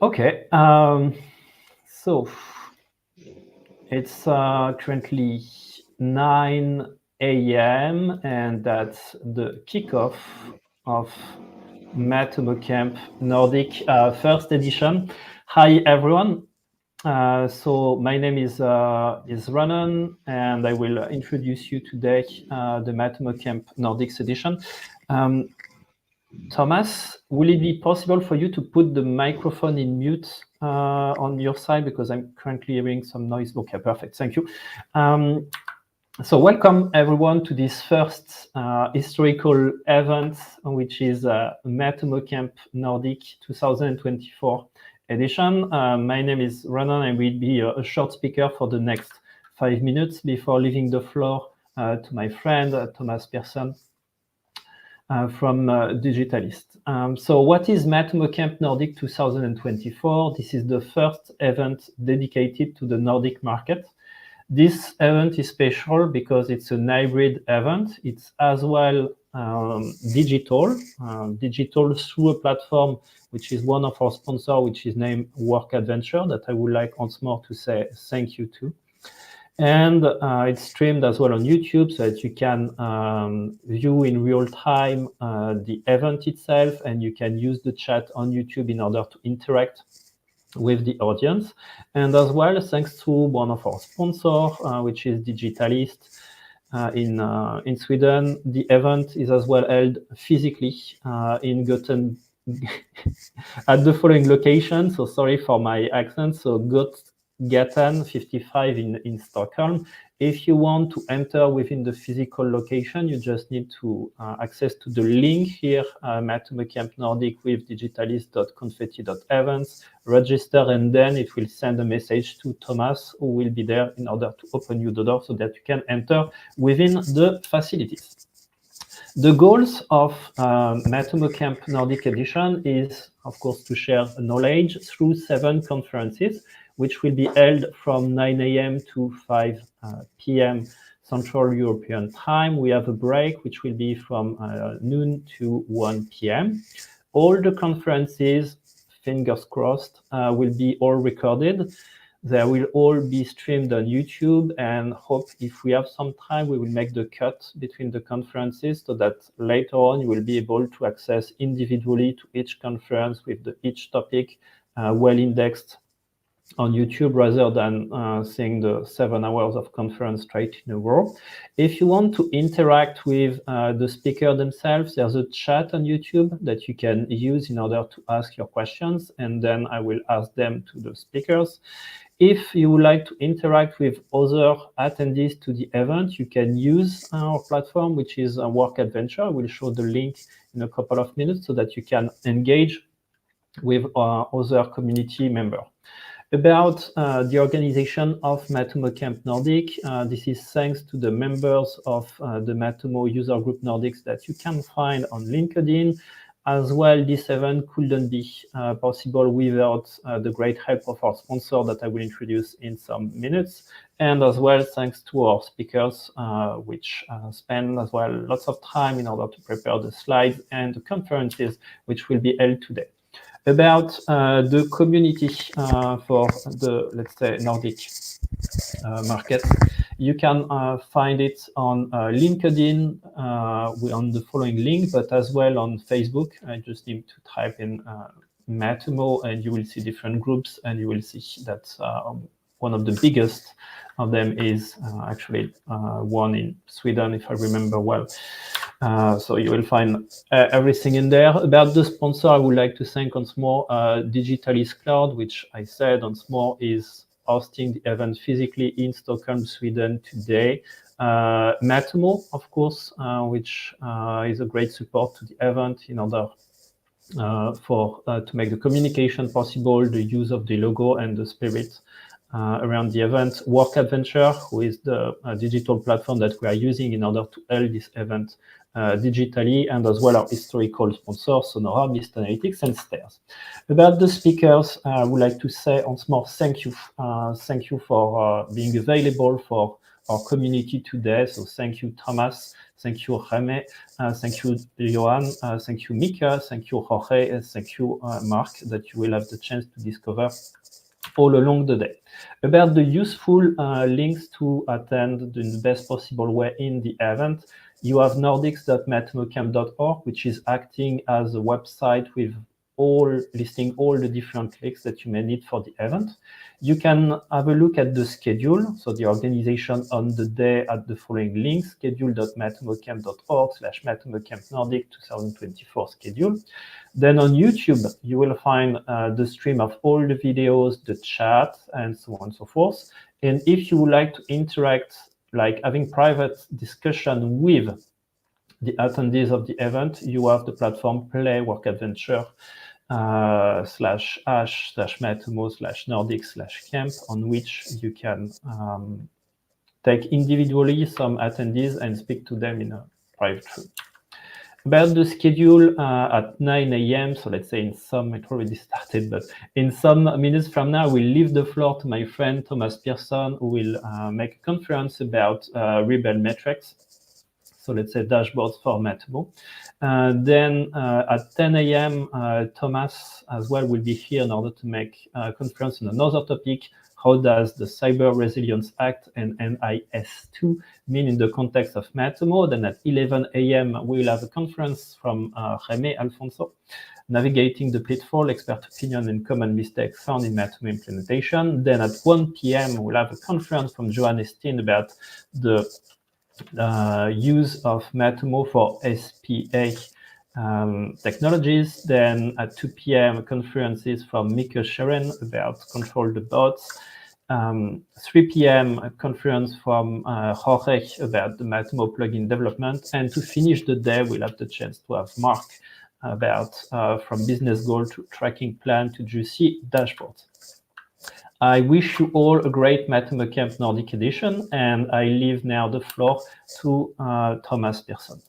Okay, so it's currently 9 a.m. and that's the kickoff of MatomoCamp Nordic first edition. Hi everyone. So my name is Ronan, and I will introduce you today the MatomoCamp Nordics edition. Thomas, will it be possible for you to put the microphone in mute on your side, because I'm currently hearing some noise? Okay, perfect. Thank you. So welcome everyone to this first historical event, which is MatomoCamp Nordic 2024 edition. My name is Ronan. I will be a short speaker for the next 5 minutes before leaving the floor to my friend Thomas Persson from Digitalist. So what is MatomoCamp Nordic 2024? This is the first event dedicated to the Nordic market. This event is special because it's a hybrid event. It's as well digital through a platform which is one of our sponsors, which is named Work Adventure, that I would like once more to say thank you to. And it's streamed as well on YouTube, so that you can view in real time the event itself, and you can use the chat on YouTube in order to interact with the audience. And as well, thanks to one of our sponsors, which is Digitalist in Sweden, the event is as well held physically in Gothenburg at the following location. So sorry for my accent. So Gatan 55 in Stockholm. If you want to enter within the physical location, you just need to access to the link here, MatomoCamp Nordic with digitalist.confetti.events, register, and then it will send a message to Thomas, who will be there in order to open you the door so that you can enter within the facilities. The goals of MatomoCamp Nordic Edition is, of course, to share knowledge through 7 conferences, which will be held from 9 a.m. to 5 p.m. Central European Time. We have a break, which will be from noon to 1 p.m. All the conferences, fingers crossed, will be all recorded. They will all be streamed on YouTube, and hope if we have some time, we will make the cut between the conferences so that later on you will be able to access individually to each conference with each topic well indexed on YouTube, rather than seeing the 7 hours of conference straight in a row. If you want to interact with the speaker themselves, there's a chat on YouTube that you can use in order to ask your questions, and then I will ask them to the speakers. If you would like to interact with other attendees to the event, you can use our platform, which is a Work Adventure. I will show the link in a couple of minutes so that you can engage with other community members. About the organization of MatomoCamp Nordic, this is thanks to the members of the Matomo user group Nordics that you can find on LinkedIn. As well, this event couldn't be possible without the great help of our sponsor that I will introduce in some minutes. And as well, thanks to our speakers, which spend as well lots of time in order to prepare the slides and the conferences which will be held today. About the community for the, let's say, Nordic market, you can find it on LinkedIn on the following link, but as well on Facebook. I just need to type in Matomo, and you will see different groups, and you will see that one of the biggest of them is actually one in Sweden, if I remember well. So you will find everything in there. About the sponsor, I would like to thank once more Digitalist Cloud, which I said once more is hosting the event physically in Stockholm, Sweden today. Matomo, of course, which is a great support to the event in order to make the communication possible, the use of the logo and the spirit around the event. Work Adventure, who is the digital platform that we are using in order to hold this event digitally, and as well our historical sponsors, Sonora, Mist Analytics, and Stairs. About the speakers, I would like to say once more thank you for being available for our community today. So thank you, Thomas. Thank you, Jaime. Thank you, Johan. Thank you, Mika. Thank you, Jorge. And thank you, Mark, that you will have the chance to discover all along the day. About the useful links to attend in the best possible way in the event, you have nordics.matomocamp.org, which is acting as a website with listing all the different links that you may need for the event. You can have a look at the schedule, so the organization on the day at the following links: schedule.matomocamp.org/MatomoCamp Nordic 2024 schedule. Then on YouTube, you will find the stream of all the videos, the chat, and so on and so forth. And if you would like to interact, like having private discussion with the attendees of the event, you have the platform Play Work Adventure /ash/Matomo/Nordic/camp, on which you can take individually some attendees and speak to them in a private room. About the schedule, at 9 a.m., so let's say it already started, but in some minutes from now, we'll leave the floor to my friend Thomas Pearson, who will make a conference about rebel metrics. So let's say dashboards for Matomo. Then at 10 a.m., Thomas as well will be here in order to make a conference on another topic. How does the Cyber Resilience Act and NIS2 mean in the context of Matomo? Then at 11 a.m., we will have a conference from Jaime Alfonso, Navigating the Pitfall, Expert Opinion and Common Mistakes Found in Matomo Implementation. Then at 1 p.m., we'll have a conference from Johan Estin about the use of Matomo for SPA technologies. Then at 2 p.m. conferences from Mika Sharon about Control the Bots. 3 p.m. a conference from Jorge about the Matomo plugin development. And to finish the day, we'll have the chance to have Mark about from business goal to tracking plan to juicy dashboards. I wish you all a great MatomoCamp Nordic edition, and I leave now the floor to Thomas Pearson.